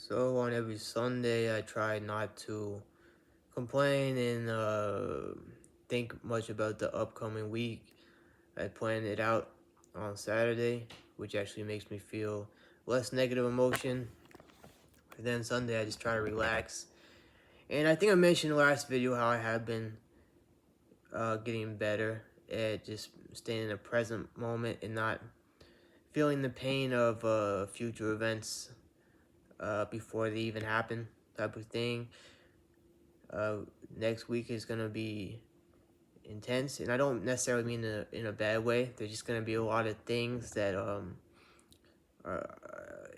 So on every Sunday, I try not to complain and think much about the upcoming week. I plan it out on Saturday, which actually makes me feel less negative emotion. And then Sunday, I just try to relax. And I think I mentioned in the last video how I have been getting better at just staying in the present moment and not feeling the pain of future events before they even happen, type of thing. Uh, Next week is gonna be intense, and I don't necessarily mean in a bad way. There's just gonna be a lot of things that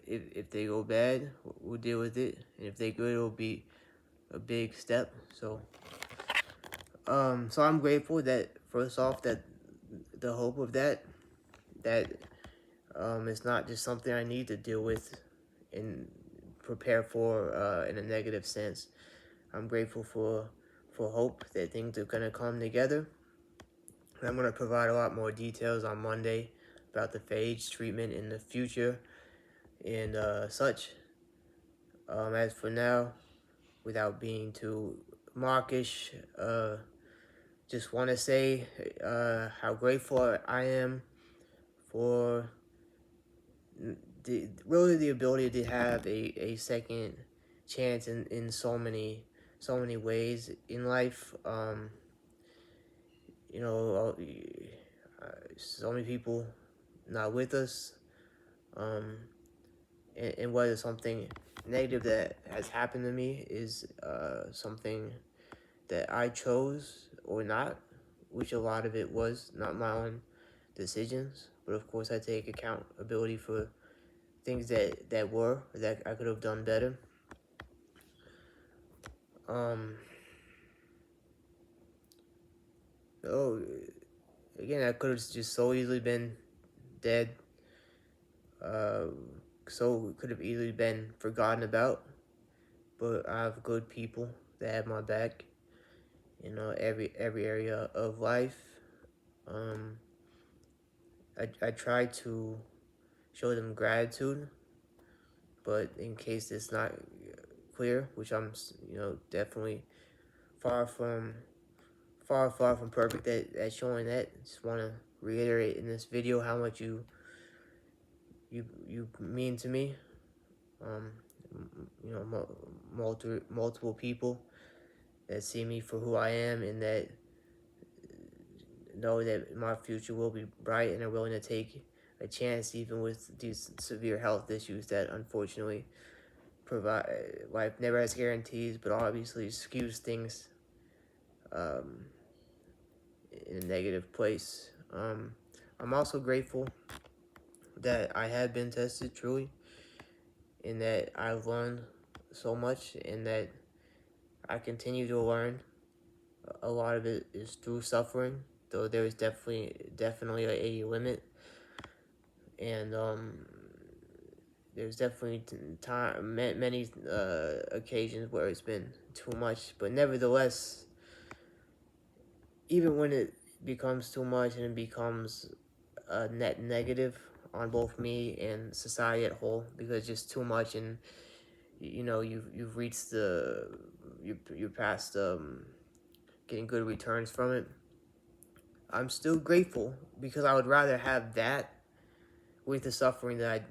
if they go bad, we'll deal with it, and if they good, it'll be a big step. So I'm grateful that first off that the hope of that it's not just something I need to deal with and prepare for in a negative sense. I'm grateful for hope that things are gonna come together. I'm gonna provide a lot more details on Monday about the phage treatment in the future and such. As for now, without being too mawkish, just want to say how grateful I am for the ability to have a second chance in so many ways in life. So many people not with us, and whether something negative that has happened to me is something that I chose or not, which a lot of it was not my own decisions, but of course I take accountability for things that I could have done better. Um, oh, again, I could have just so easily been dead. Uh, so could have easily been forgotten about. But I have good people that have my back. Every area of life. Um, I try to show them gratitude, but in case it's not clear, which I'm definitely far from perfect at showing that. Just want to reiterate in this video how much you mean to me. Um, multiple people that see me for who I am and that know that my future will be bright and are willing to take a chance even with these severe health issues that unfortunately provide life never has guarantees, but obviously skews things um, in a negative place. I'm also grateful that I have been tested truly, and that I've learned so much, and that I continue to learn. A lot of it is through suffering, though there is definitely a limit, and there's definitely many occasions where it's been too much, but nevertheless, even when it becomes too much and it becomes a net negative on both me and society at whole, because it's just too much, and you've reached you're past getting good returns from it. I'm still grateful because I would rather have that with the suffering that I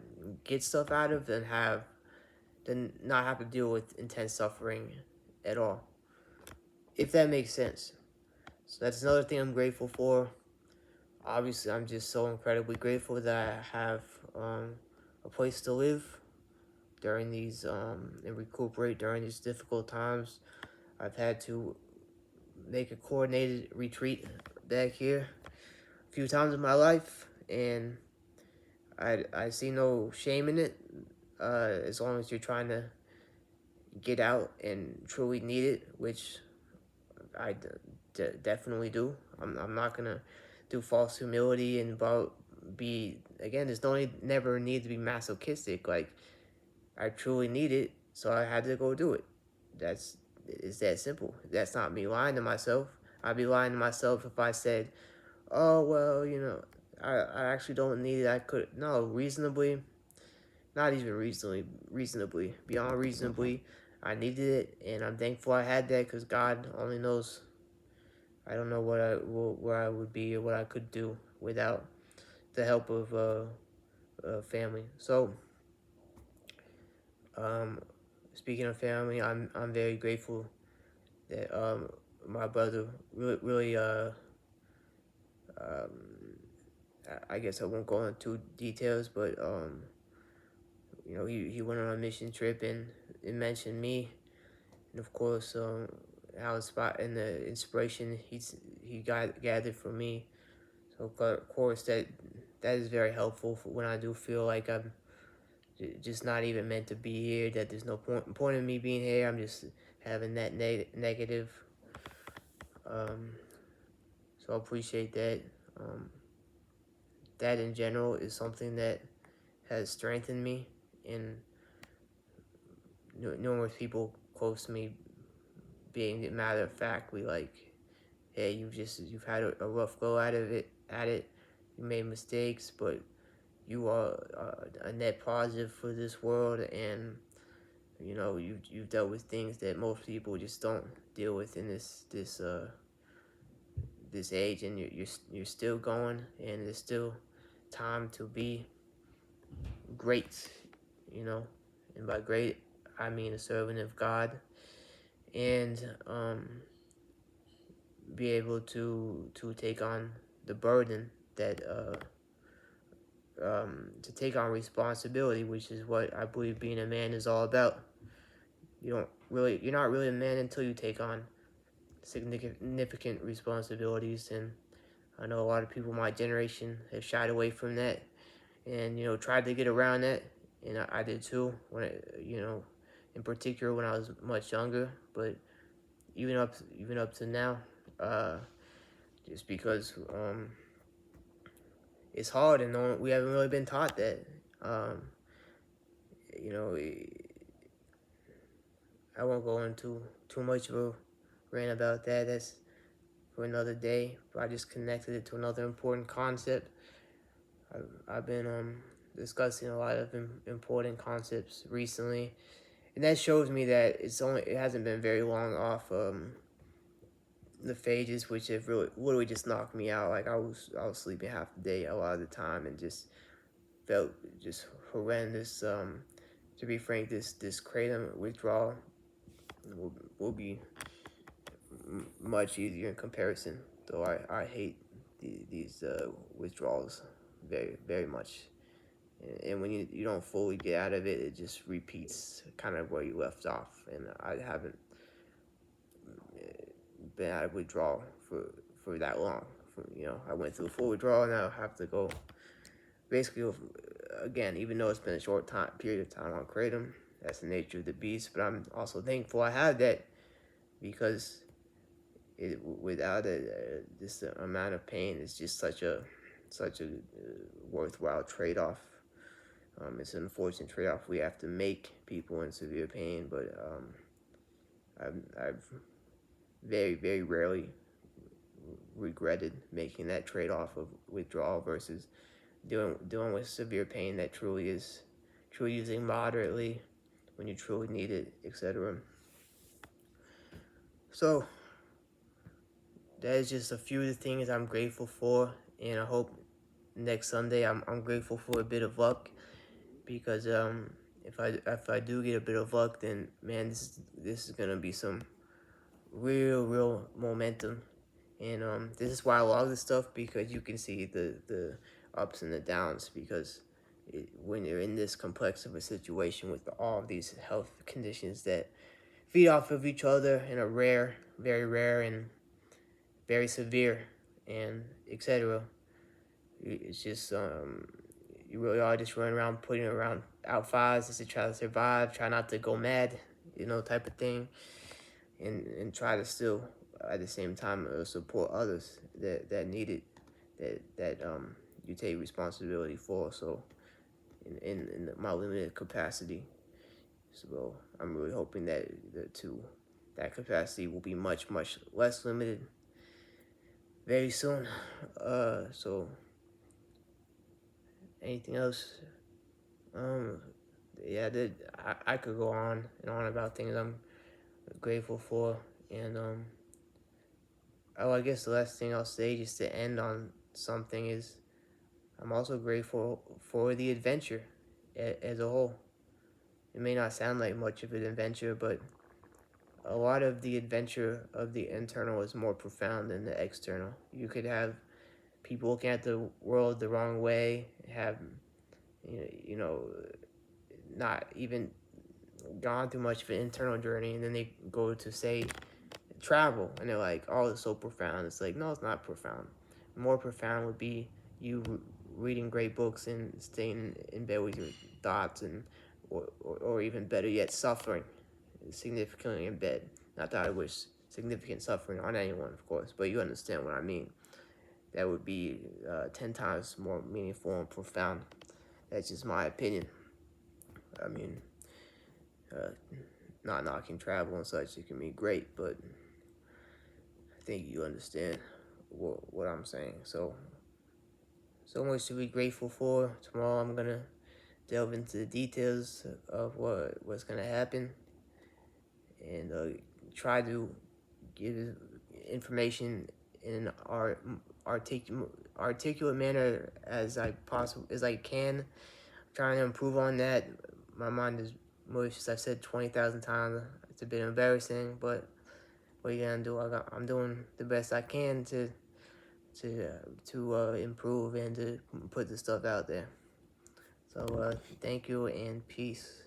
get stuff out of than not have to deal with intense suffering at all, if that makes sense. So that's another thing I'm grateful for. Obviously, I'm just so incredibly grateful that I have a place to live during these and recuperate during these difficult times. I've had to make a coordinated retreat back here a few times in my life, and I see no shame in it, as long as you're trying to get out and truly need it, which I definitely do. I'm not gonna do false humility and be again. There's never need to be masochistic. Like, I truly need it, so I had to go do it. It's that simple. That's not me lying to myself. I'd be lying to myself if I said, "Oh well, I actually don't need it. I could no reasonably." not even reasonably, beyond reasonably. I needed it, and I'm thankful I had that because God only knows. I don't know where I would be or what I could do without the help of family. So, um, speaking of family, I'm very grateful that my brother really um, I guess I won't go into details, but he went on a mission trip and it mentioned me, and of course how spot and the inspiration he got gathered from me. So of course that is very helpful for when I do feel like I'm just not even meant to be here. That there's no point in me being here. I'm just having that negative. Um, so I appreciate that. Um, that in general is something that has strengthened me, and numerous people close to me being matter of factly like, hey, you've had a rough go at it. You made mistakes, but you are a net positive for this world, and you've dealt with things that most people just don't deal with in this age, and you're still going, and there's still time to be great, you know. And by great, I mean a servant of God, and be able to take on the burden that to take on responsibility, which is what I believe being a man is all about. You're not really a man until you take on significant responsibilities, and I know a lot of people my generation have shied away from that, and tried to get around that, and I did too in particular when I was much younger, but even up to now, just because it's hard, and we haven't really been taught that. Um, you know, I won't go into too much of a rant about that. That's for another day. But I just connected it to another important concept. I've been discussing a lot of important concepts recently, and that shows me that it hasn't been very long off the phages, which have really literally just knocked me out. Like I was sleeping half the day a lot of the time, and just felt just horrendous. To be frank, this kratom withdrawal will be much easier in comparison. Though I hate these withdrawals very very much, and when you don't fully get out of it, it just repeats kind of where you left off. And I haven't been out of withdrawal for that long. I went through a full withdrawal, and now I have to go basically again, even though it's been a short period of time on kratom. That's the nature of the beast, but I'm also thankful I had that, because without this amount of pain, it's just such a worthwhile trade-off. It's an unfortunate trade-off we have to make, people in severe pain, but I've very very rarely regretted making that trade-off of withdrawal versus dealing with severe pain that truly using moderately when you truly need it, etc. So that is just a few of the things I'm grateful for, and I hope next Sunday I'm grateful for a bit of luck, because if I do get a bit of luck, then man, this is gonna be some real momentum, and this is why I love this stuff, because you can see the ups and the downs, because when you're in this complex of a situation with all of these health conditions that feed off of each other and are very rare, and very severe, and etc. It's just you really are just running around putting around out fires just to try to survive, try not to go mad, type of thing, and try to still at the same time support others that need it, that you take responsibility for. So in my limited capacity, so I'm really hoping that that capacity will be much less limited very soon. So anything else? yeah, I could go on and on about things I'm grateful for, and oh, I guess the last thing I'll say, just to end on something, is I'm also grateful for the adventure as a whole. It may not sound like much of an adventure, but a lot of the adventure of the internal is more profound than the external. You could have people looking at the world the wrong way, have you know not even gone through much of an internal journey, and then they go to say travel, and they're like, "Oh, it's so profound." It's like, no, it's not profound. More profound would be you reading great books and staying in bed with your thoughts, and or even better yet, suffering significantly in bed. Not that I wish significant suffering on anyone, of course, but you understand what I mean. That would be 10 times more meaningful and profound. That's just my opinion. I mean, uh, not knocking travel and such, it can be great, but I think you understand what I'm saying. So much to be grateful for. Tomorrow I'm gonna delve into the details of what's gonna happen, and try to give information in an articulate manner as I can. I'm trying to improve on that. My mind is mush, as I've said 20,000 times. It's a bit embarrassing, but what are you gonna do? I'm doing the best I can to improve and to put the stuff out there. So thank you and peace.